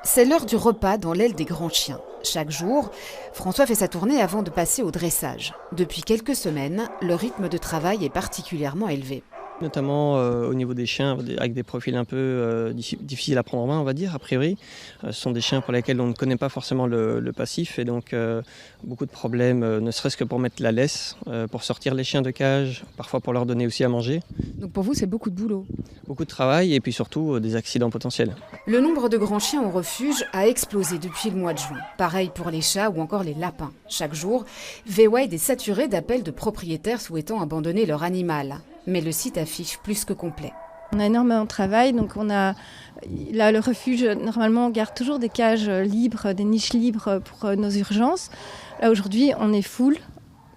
C'est l'heure du repas dans l'aile des grands chiens. Chaque jour, François fait sa tournée avant de passer au dressage. Depuis quelques semaines, le rythme de travail est particulièrement élevé. Notamment au niveau des chiens avec des profils un peu difficiles à prendre en main, on va dire, a priori. Ce sont des chiens pour lesquels on ne connaît pas forcément le passif et donc beaucoup de problèmes, ne serait-ce que pour mettre la laisse, pour sortir les chiens de cage, parfois pour leur donner aussi à manger. Donc pour vous, c'est beaucoup de boulot. Beaucoup de travail et puis surtout des accidents potentiels. Le nombre de grands chiens au refuge a explosé depuis le mois de juin. Pareil pour les chats ou encore les lapins. Chaque jour, VWide est saturé d'appels de propriétaires souhaitant abandonner leur animal. Mais le site affiche plus que complet. On a énormément de travail, donc là le refuge, normalement on garde toujours des cages libres, des niches libres pour nos urgences. Là aujourd'hui on est full,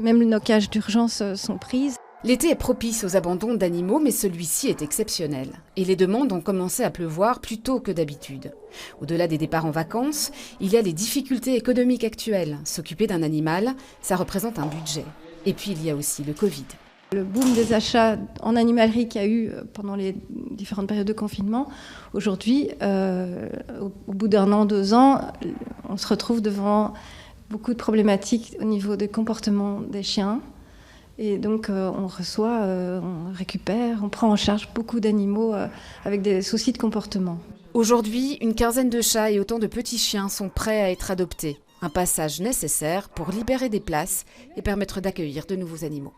même nos cages d'urgence sont prises. L'été est propice aux abandons d'animaux, mais celui-ci est exceptionnel. Et les demandes ont commencé à pleuvoir plus tôt que d'habitude. Au-delà des départs en vacances, il y a les difficultés économiques actuelles. S'occuper d'un animal, ça représente un budget. Et puis il y a aussi le Covid. Le boom des achats en animalerie qu'il y a eu pendant les différentes périodes de confinement, aujourd'hui, au bout d'un an, 2 ans, on se retrouve devant beaucoup de problématiques au niveau des comportements des chiens. Et donc on reçoit, on récupère, on prend en charge beaucoup d'animaux avec des soucis de comportement. Aujourd'hui, une quinzaine de chats et autant de petits chiens sont prêts à être adoptés. Un passage nécessaire pour libérer des places et permettre d'accueillir de nouveaux animaux.